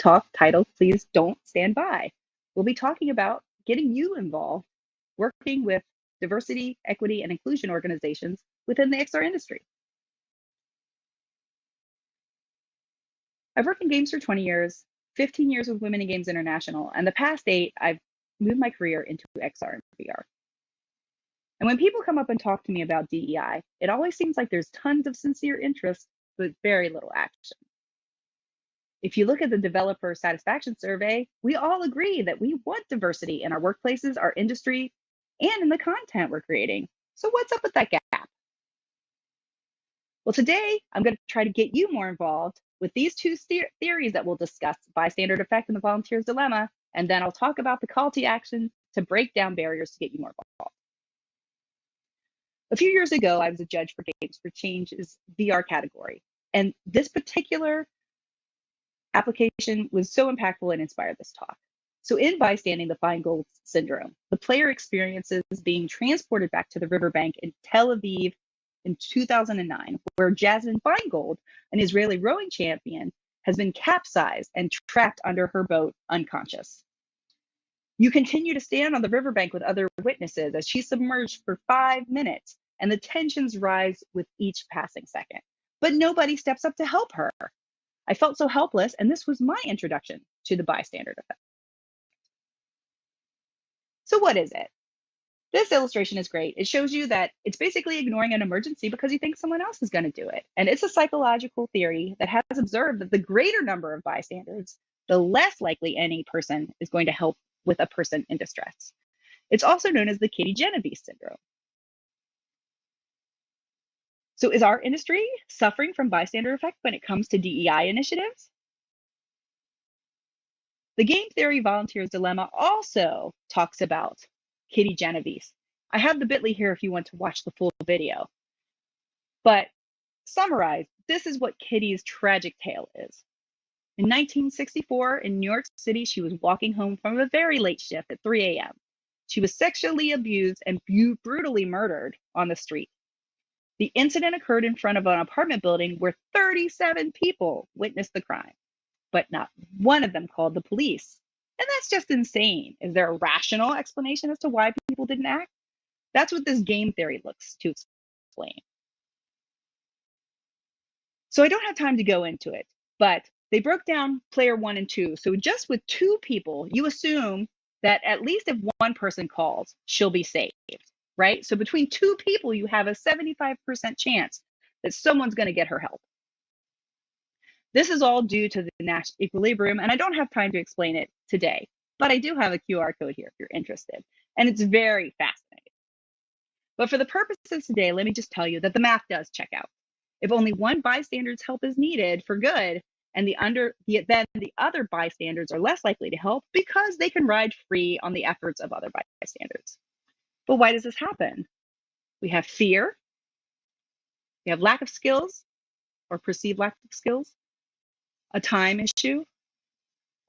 talk titled, Please Don't Stand By. We'll be talking about getting you involved, working with diversity, equity, and inclusion organizations within the XR industry. I've worked in games for 20 years, 15 years with Women in Games International, and the past 8, I've moved my career into XR and VR. And when people come up and talk to me about DEI, it always seems like there's tons of sincere interest, but very little action. If you look at the developer satisfaction survey, we all agree that we want diversity in our workplaces, our industry, and in the content we're creating. So what's up with that gap? Well, today I'm going to try to get you more involved with these two theories that we'll discuss, bystander effect and the volunteer's dilemma, and then I'll talk about the call to action to break down barriers to get you more involved. A few years ago, I was a judge for Games for Change's VR category, and this particular application was so impactful and inspired this talk. So in Bystanding the Feingold Syndrome, the player experiences being transported back to the riverbank in Tel Aviv in 2009, where Jasmine Feingold, an Israeli rowing champion, has been capsized and trapped under her boat unconscious. You continue to stand on the riverbank with other witnesses as she's submerged for 5 minutes, and the tensions rise with each passing second. But nobody steps up to help her. I felt so helpless, and this was my introduction to the bystander effect. So what is it? This illustration is great. It shows you that it's basically ignoring an emergency because you think someone else is going to do it. And it's a psychological theory that has observed that the greater number of bystanders, the less likely any person is going to help with a person in distress. It's also known as the Katie Genovese syndrome. So is our industry suffering from bystander effect when it comes to DEI initiatives? The game theory volunteer's dilemma also talks about Katie Genovese. I have the bit.ly here if you want to watch the full video. But summarized, this is what Kitty's tragic tale is. In 1964, in New York City, she was walking home from a very late shift at 3 a.m. She was sexually abused and brutally murdered on the street. The incident occurred in front of an apartment building where 37 people witnessed the crime, but not one of them called the police. And that's just insane. Is there a rational explanation as to why people didn't act? That's what this game theory looks to explain. So I don't have time to go into it, but they broke down player 1 and 2. So just with 2 people, you assume that at least if one person calls, she'll be saved, right? So between 2 people, you have a 75% chance that someone's going to get her help. This is all due to the Nash equilibrium, and I don't have time to explain it today, but I do have a QR code here if you're interested, and it's very fascinating. But for the purposes today, let me just tell you that the math does check out. If only one bystander's help is needed for good, and then the other bystanders are less likely to help because they can ride free on the efforts of other bystanders. But why does this happen? We have fear, we have lack of skills or perceived lack of skills, a time issue,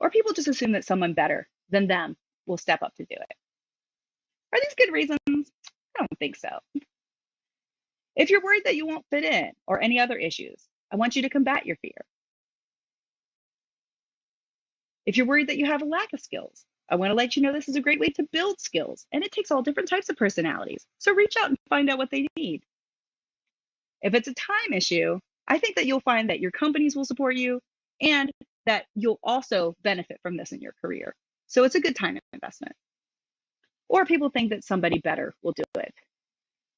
or people just assume that someone better than them will step up to do it. Are these good reasons? I don't think so. If you're worried that you won't fit in or any other issues, I want you to combat your fear. If you're worried that you have a lack of skills, I want to let you know this is a great way to build skills, and it takes all different types of personalities. So reach out and find out what they need. If it's a time issue, I think that you'll find that your companies will support you and that you'll also benefit from this in your career. So it's a good time investment. Or people think that somebody better will do it.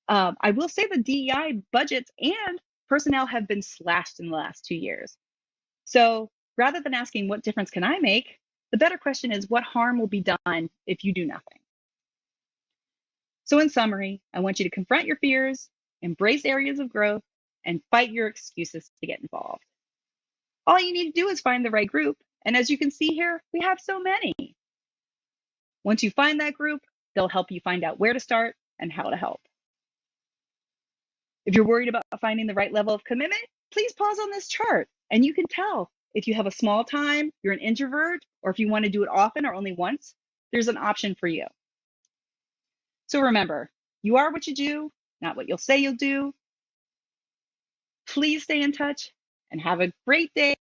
I will say the DEI budgets and personnel have been slashed in the last 2 years. So rather than asking what difference can I make, the better question is what harm will be done if you do nothing? So in summary, I want you to confront your fears, embrace areas of growth, and fight your excuses to get involved. All you need to do is find the right group. And as you can see here, we have so many. Once you find that group, they'll help you find out where to start and how to help. If you're worried about finding the right level of commitment, please pause on this chart and you can tell if you have a small time, you're an introvert, or if you want to do it often or only once, there's an option for you. So remember, you are what you do, not what you'll say you'll do. Please stay in touch and have a great day.